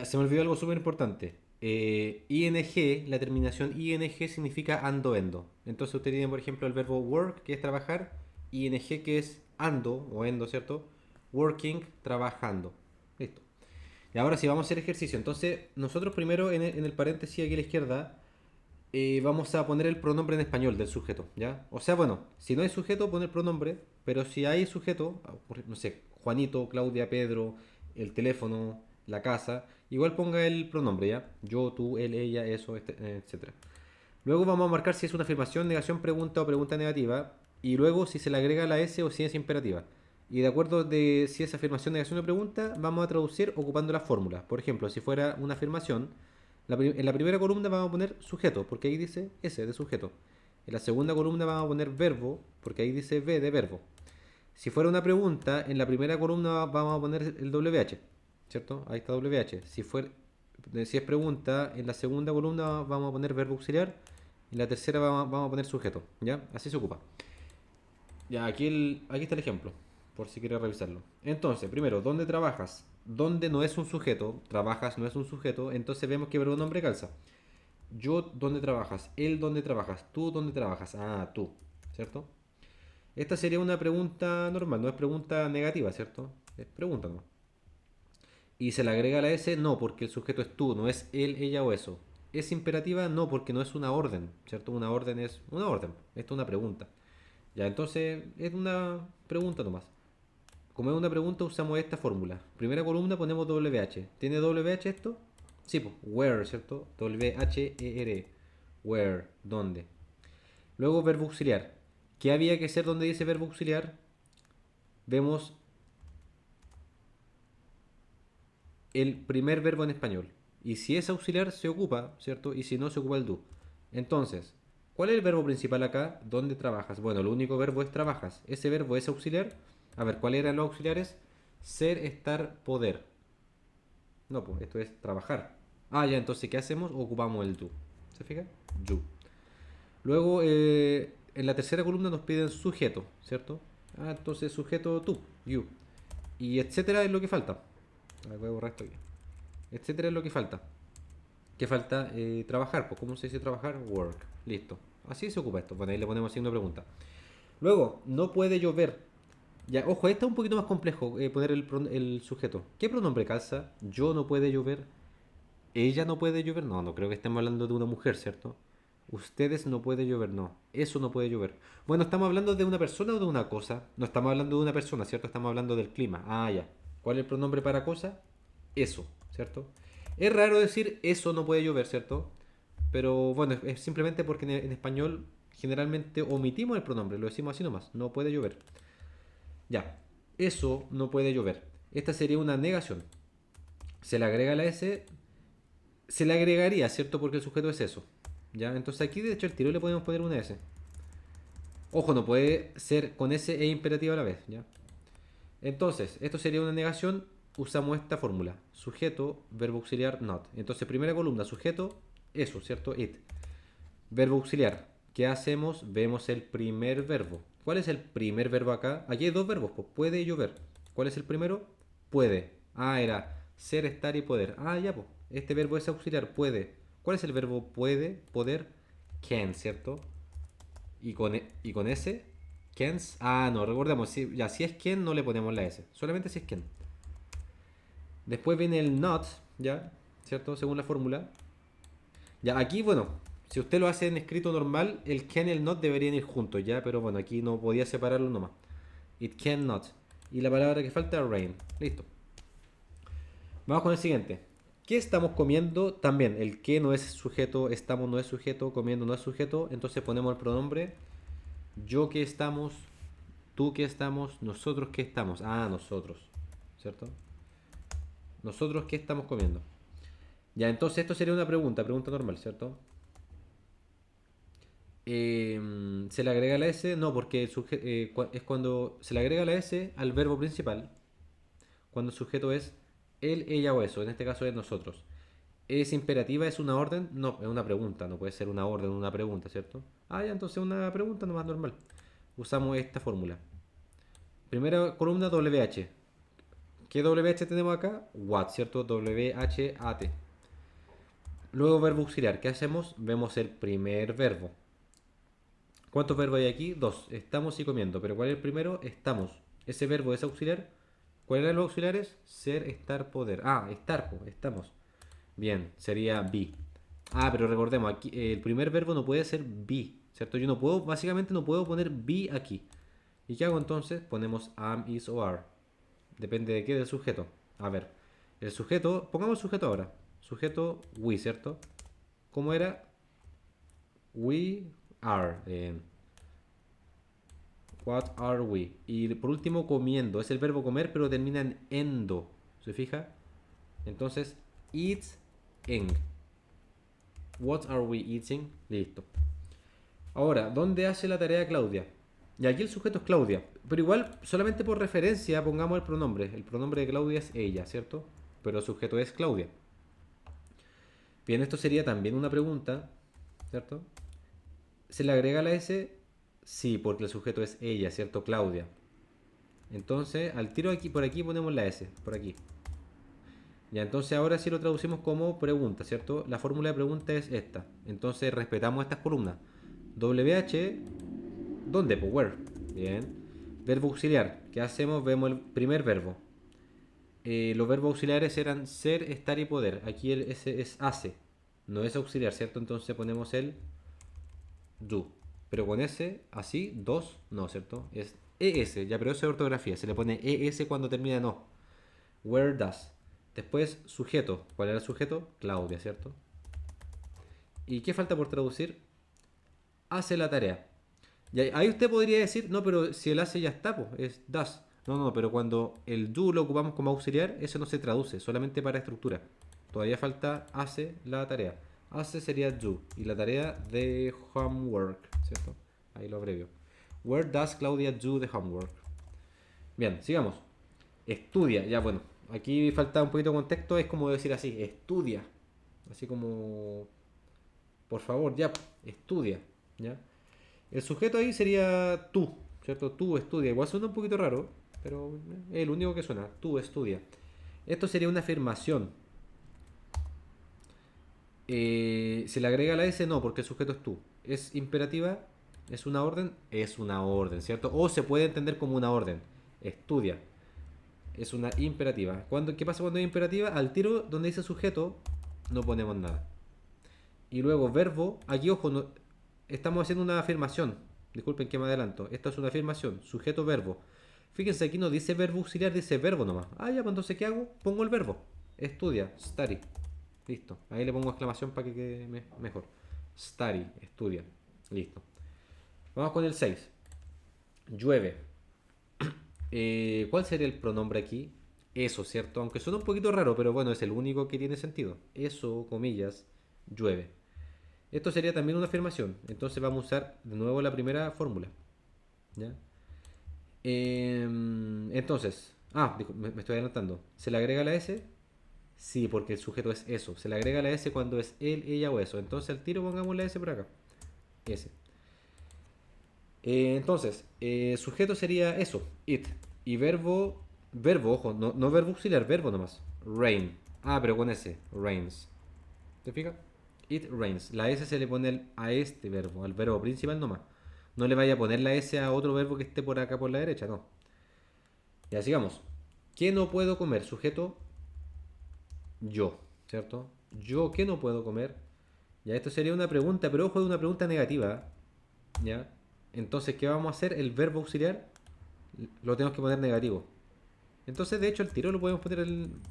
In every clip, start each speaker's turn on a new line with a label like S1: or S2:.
S1: Ya, se me olvidó algo súper importante. ING, la terminación ING significa ando, endo. Entonces usted tiene, por ejemplo, el verbo work, que es trabajar, ING, que es ando o endo, ¿cierto? Working, trabajando. Listo. Y ahora sí, vamos a hacer ejercicio. Entonces, nosotros primero en el paréntesis aquí a la izquierda vamos a poner el pronombre en español del sujeto, ¿ya? O sea, bueno, si no hay sujeto, poner pronombre, pero si hay sujeto, no sé, Juanito, Claudia, Pedro, el teléfono, la casa, igual ponga el pronombre, ¿ya? Yo, tú, él, ella, eso, etcétera. Luego vamos a marcar si es una afirmación, negación, pregunta o pregunta negativa, y luego si se le agrega la S o si es imperativa. Y de acuerdo de si es afirmación, negación o pregunta, vamos a traducir ocupando las fórmulas. Por ejemplo, si fuera una afirmación, en la primera columna vamos a poner sujeto, porque ahí dice S de sujeto. En la segunda columna vamos a poner verbo, porque ahí dice V de verbo. Si fuera una pregunta, en la primera columna vamos a poner el WH, ¿cierto? Ahí está WH. Si es pregunta, en la segunda columna vamos a poner verbo auxiliar, en la tercera vamos a poner sujeto, ¿ya? Así se ocupa. Ya, aquí está el ejemplo, por si quieres revisarlo. Entonces, primero, ¿dónde trabajas? ¿Dónde no es un sujeto? Trabajas no es un sujeto, entonces vemos que pronombre calza. Yo, ¿dónde trabajas? Él, ¿dónde trabajas? Tú, ¿dónde trabajas? Ah, tú, ¿cierto? Esta sería una pregunta normal, no es pregunta negativa, ¿cierto? Es pregunta, ¿no? Y se le agrega la S, no, porque el sujeto es tú, no es él, ella o eso. Es imperativa, no, porque no es una orden, ¿cierto? Una orden es una orden, esto es una pregunta. Ya, entonces es una pregunta nomás. Como es una pregunta, usamos esta fórmula. Primera columna ponemos WH. ¿Tiene WH esto? Sí, pues, where, ¿cierto? WHER. Where, ¿dónde? Luego verbo auxiliar. ¿Qué había que hacer donde dice verbo auxiliar? Vemos el primer verbo en español. Y si es auxiliar, se ocupa, ¿cierto? Y si no, se ocupa el do. Entonces, ¿cuál es el verbo principal acá? ¿Dónde trabajas? Bueno, el único verbo es trabajas. Ese verbo es auxiliar. A ver, ¿cuáles eran los auxiliares? Ser, estar, poder. No, pues esto es trabajar. Ah, ya, entonces, ¿qué hacemos? Ocupamos el do. ¿Se fija? You. Luego, en la tercera columna nos piden sujeto, ¿cierto? Ah, entonces sujeto tú, you. Y etcétera es lo que falta. A ver, voy a borrar esto aquí. Etcétera es lo que falta. ¿Qué falta? Trabajar. Pues, ¿cómo se dice trabajar? Work. Listo. Así se ocupa esto. Bueno, ahí le ponemos signo de pregunta. Luego, no puede llover. Ya, ojo, este es un poquito más complejo, poner el sujeto. ¿Qué pronombre calza? Yo no puede llover. Ella no puede llover. No, no creo que estemos hablando de una mujer, ¿cierto? Ustedes no puede llover, no. Eso no puede llover. Bueno, ¿estamos hablando de una persona o de una cosa? No estamos hablando de una persona, ¿cierto? Estamos hablando del clima. Ah, ya. ¿Cuál es el pronombre para cosa? Eso, ¿cierto? Es raro decir eso no puede llover, ¿cierto? Pero bueno, es simplemente porque en español generalmente omitimos el pronombre, lo decimos así nomás, no puede llover. Ya, eso no puede llover. Esta sería una negación. Se le agrega la S, se le agregaría, ¿cierto? Porque el sujeto es eso. ¿Ya? Entonces aquí de hecho el tiro le podemos poner una S. Ojo, no puede ser con S e imperativa a la vez, ¿ya? Entonces, esto sería una negación, usamos esta fórmula. Sujeto, verbo auxiliar, not. Entonces, primera columna, sujeto, eso, ¿cierto? It. Verbo auxiliar. ¿Qué hacemos? Vemos el primer verbo. ¿Cuál es el primer verbo acá? Aquí hay dos verbos, pues puede y llover. ¿Cuál es el primero? Puede. Ah, era ser, estar y poder. Ah, ya, pues. Este verbo es auxiliar, puede. ¿Cuál es el verbo puede, poder? Can, ¿cierto? Y con ese, Kens. Ah, no, recordemos, ya si es Ken no le ponemos la S, solamente si es Ken. Después viene el not, ya, ¿cierto? Según la fórmula. Ya, aquí, bueno, si usted lo hace en escrito normal, el Ken y el not deberían ir juntos, ya, pero bueno, aquí no podía separarlo nomás. It can not. Y la palabra que falta, rain. Listo. Vamos con el siguiente. ¿Qué estamos comiendo? También, el que no es sujeto, estamos no es sujeto, comiendo no es sujeto, entonces ponemos el pronombre yo que estamos, tú que estamos, nosotros que estamos. Ah, nosotros, ¿cierto? Nosotros qué estamos comiendo. Ya, entonces esto sería una pregunta normal, ¿cierto? ¿Se le agrega la S? No, porque es cuando se le agrega la S al verbo principal, cuando el sujeto es él, ella o eso, en este caso es nosotros. ¿Es imperativa? ¿Es una orden? No, es una pregunta, no puede ser una orden, una pregunta, ¿cierto? Ah, ya, entonces una pregunta nomás normal. Usamos esta fórmula. Primera columna WH. ¿Qué WH tenemos acá? What, ¿cierto? WHAT. Luego verbo auxiliar. ¿Qué hacemos? Vemos el primer verbo. ¿Cuántos verbos hay aquí? Dos. Estamos y comiendo. ¿Pero cuál es el primero? Estamos. ¿Ese verbo es auxiliar? ¿Cuáles eran los auxiliares? Ser, estar, poder. Ah, estar, estamos. Bien, sería be. Ah, pero recordemos, aquí el primer verbo no puede ser be, ¿cierto? Yo no puedo, básicamente no puedo poner be aquí. ¿Y qué hago entonces? Ponemos am, is o are. Depende de qué, del sujeto. A ver, el sujeto, pongamos el sujeto ahora. Sujeto we, ¿cierto? ¿Cómo era? We are. What are we? Y por último, comiendo. Es el verbo comer, pero termina en endo. ¿Se fija? Entonces, eating. What are we eating? Listo. Ahora, ¿dónde hace la tarea Claudia? Y aquí el sujeto es Claudia. Pero igual, solamente por referencia, pongamos el pronombre. El pronombre de Claudia es ella, ¿cierto? Pero el sujeto es Claudia. Bien, esto sería también una pregunta, ¿cierto? ¿Se le agrega la S? Sí, porque el sujeto es ella, ¿cierto? Claudia. Entonces, al tiro aquí, por aquí ponemos la S, por aquí. Ya, entonces ahora sí lo traducimos como pregunta, ¿cierto? La fórmula de pregunta es esta. Entonces respetamos estas columnas. WH, ¿dónde? Pues where. Bien. Verbo auxiliar. ¿Qué hacemos? Vemos el primer verbo. Los verbos auxiliares eran ser, estar y poder. Aquí el S es hace. No es auxiliar, ¿cierto? Entonces ponemos el do. Pero con S, así, dos, no, ¿cierto? Es ES, ya, pero eso es ortografía. Se le pone ES cuando termina no. Where does. Después, sujeto. ¿Cuál era el sujeto? Claudia, ¿cierto? ¿Y qué falta por traducir? Hace la tarea. Y ahí usted podría decir, no, pero si el hace ya está, pues, es does. No, no, pero cuando el do lo ocupamos como auxiliar, eso no se traduce, solamente para estructura. Todavía falta hace la tarea. Hace sería do. Y la tarea de homework, ¿cierto? Ahí lo abrevio. Where does Claudia do the homework? Bien, sigamos. Estudia, ya bueno. Aquí falta un poquito de contexto, es como decir así, estudia. Así como, por favor, ya, estudia. ¿Ya? El sujeto ahí sería tú, ¿cierto? Tú estudia. Igual suena un poquito raro, pero es el único que suena. Tú estudia. Esto sería una afirmación. ¿Se le agrega la S? No, porque el sujeto es tú. ¿Es imperativa? ¿Es una orden? Es una orden, ¿cierto? O se puede entender como una orden. Estudia. Es una imperativa. ¿Qué pasa cuando es imperativa? Al tiro donde dice sujeto no ponemos nada. Y luego verbo, aquí ojo, estamos haciendo una afirmación. Disculpen que me adelanto. Esto es una afirmación, sujeto verbo. Fíjense, aquí no dice verbo auxiliar, dice verbo nomás. Ah, ya, pues entonces ¿qué hago? Pongo el verbo. Estudia, study. Listo. Ahí le pongo exclamación para que quede mejor. Study, estudia. Listo. Vamos con el 6. Llueve. ¿Cuál sería el pronombre aquí? Eso, ¿cierto? Aunque suena un poquito raro, pero bueno, es el único que tiene sentido. Eso, comillas, llueve. Esto sería también una afirmación. Entonces vamos a usar de nuevo la primera fórmula. ¿Ya? Entonces, me estoy adelantando. ¿Se le agrega la S? Sí, porque el sujeto es eso. Se le agrega la S cuando es él, ella o eso. Entonces al tiro pongamos la S por acá. S. Entonces, sujeto sería eso, it. Y verbo, ojo, no verbo auxiliar, verbo nomás. Rain. Ah, pero con S, rains. ¿Te fijas? It rains. La S se le pone a este verbo, al verbo principal nomás. No le vaya a poner la S a otro verbo que esté por acá por la derecha, no. Ya sigamos. ¿Qué no puedo comer? Sujeto, yo, ¿cierto? Yo, ¿qué no puedo comer? Ya, esto sería una pregunta, pero ojo, de una pregunta negativa. ¿Ya? Entonces, ¿qué vamos a hacer? El verbo auxiliar lo tenemos que poner negativo. Entonces, de hecho, el tiro lo podemos poner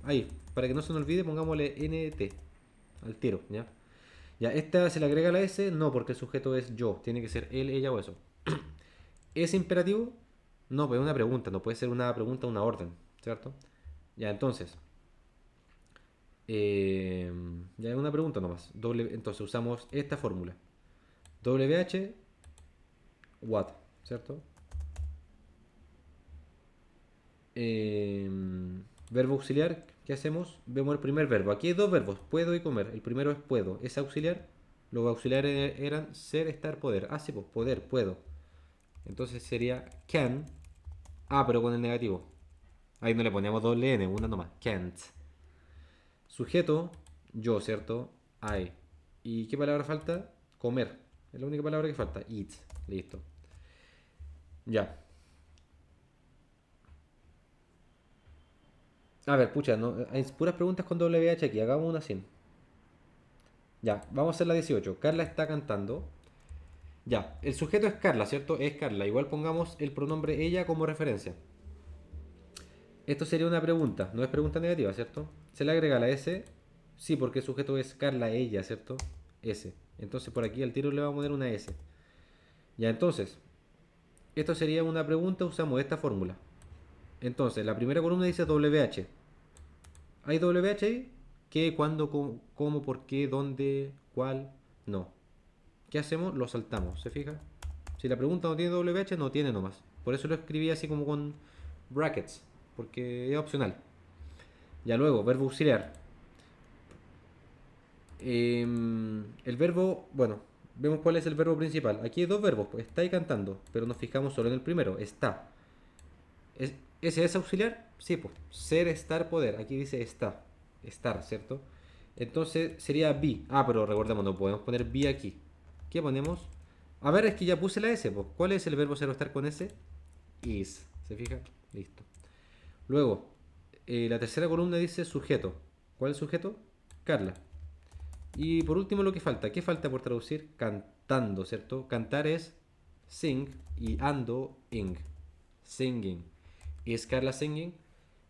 S1: ahí. Para que no se nos olvide, pongámosle NT al tiro, ¿ya? Ya, esta se le agrega la S, no, porque el sujeto es yo. Tiene que ser él, ella o eso. ¿Es imperativo? No, pues es una pregunta, no puede ser una pregunta, una orden, ¿cierto? Ya, entonces. Ya es una pregunta nomás. Entonces usamos esta fórmula. WH, what, ¿cierto? Verbo auxiliar, ¿qué hacemos? Vemos el primer verbo. Aquí hay dos verbos, puedo y comer. El primero es puedo, es auxiliar. Los auxiliares eran ser, estar, poder. Ah, sí, pues poder, puedo. Entonces sería can. Ah, pero con el negativo. Ahí no le ponemos doble N, una nomás. Can't. Sujeto, yo, ¿cierto? I. ¿Y qué palabra falta? Comer. Es la única palabra que falta. Eat. Listo. Ya. A ver, pucha, no, hay puras preguntas con WH aquí. Hagamos una sin. Ya, vamos a hacer la 18. Carla está cantando. Ya, el sujeto es Carla, ¿cierto? Es Carla. Igual pongamos el pronombre ella como referencia. Esto sería una pregunta, no es pregunta negativa, ¿cierto? Se le agrega la S, sí, porque el sujeto es Carla, ella, ¿cierto? S. Entonces por aquí al tiro le vamos a poner una S. Ya, entonces, esto sería una pregunta, usamos esta fórmula. Entonces, la primera columna dice WH. ¿Hay WH ahí? ¿Qué, cuándo, cómo, por qué, dónde, cuál? No. ¿Qué hacemos? Lo saltamos, ¿se fija? Si la pregunta no tiene WH, no tiene nomás. Por eso lo escribí así como con brackets, porque es opcional. Ya luego, verbo auxiliar. El verbo, bueno, vemos cuál es el verbo principal. Aquí hay dos verbos, pues está y cantando, pero nos fijamos solo en el primero, está. ¿Ese es auxiliar? Sí, pues. Ser, estar, poder. Aquí dice está. Estar, ¿cierto? Entonces sería be. Ah, pero recordemos, no podemos poner be aquí. ¿Qué ponemos? A ver, es que ya puse la S, pues. ¿Cuál es el verbo ser o estar con S? Is. ¿Se fija? Listo. Luego, la tercera columna dice sujeto. ¿Cuál es el sujeto? Carla. Y por último lo que falta. ¿Qué falta por traducir? Cantando, ¿cierto? Cantar es sing y ando ing. Singing. ¿Es Carla singing?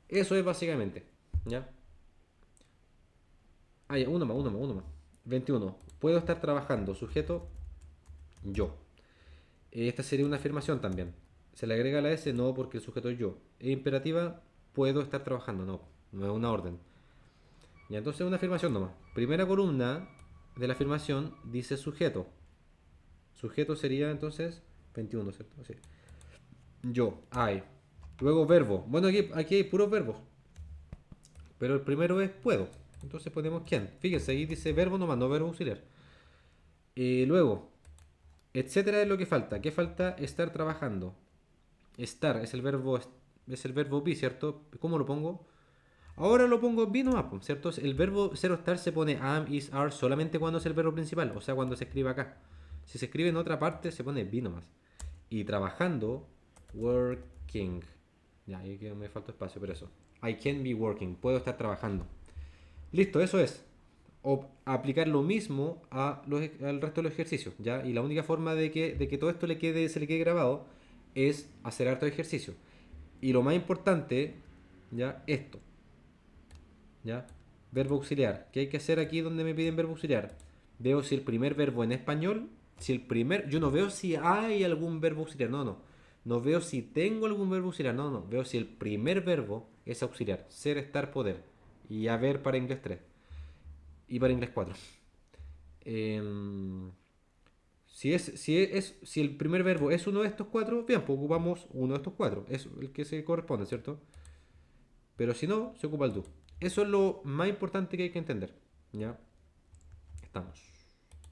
S1: Eso es básicamente. ¿Ya? Ah, ya, uno más. 21. Puedo estar trabajando. Sujeto, yo. Esta sería una afirmación también. Se le agrega la S, no porque el sujeto es yo. Es imperativa, puedo estar trabajando. No, no es una orden. Y entonces una afirmación nomás. Primera columna de la afirmación dice sujeto. Sujeto sería entonces 21, ¿cierto? Sí. Yo, I. Luego verbo. Bueno, aquí hay puros verbos. Pero el primero es puedo. Entonces ponemos quién. Fíjense, ahí dice verbo nomás, no verbo auxiliar. Luego, etcétera es lo que falta. ¿Qué falta? Estar trabajando. Estar es el verbo be, ¿cierto? ¿Cómo lo pongo? Ahora lo pongo be nomás, ¿cierto? El verbo ser o estar se pone am, is, are solamente cuando es el verbo principal, o sea, cuando se escribe acá. Si se escribe en otra parte, se pone be nomás. Y trabajando, working. Ya, ahí que me falta espacio, pero eso. I can be working. Puedo estar trabajando. Listo, eso es. O aplicar lo mismo al resto de los ejercicios, ¿ya? Y la única forma de que todo esto se le quede grabado es hacer harto ejercicio. Y lo más importante, ¿ya? Esto, ¿ya? Verbo auxiliar. ¿Qué hay que hacer aquí donde me piden verbo auxiliar? Veo si el primer verbo en español, si el primer, yo no veo si hay algún verbo auxiliar, no, no. No veo si tengo algún verbo auxiliar, no, no. Veo si el primer verbo es auxiliar. Ser, estar, poder. Y haber para inglés 3 y para inglés 4. Em, si el primer verbo es uno de estos cuatro, bien, pues ocupamos uno de estos cuatro. Es el que se corresponde, ¿cierto? Pero si no, se ocupa el do. Eso es lo más importante que hay que entender. ¿Ya? Estamos.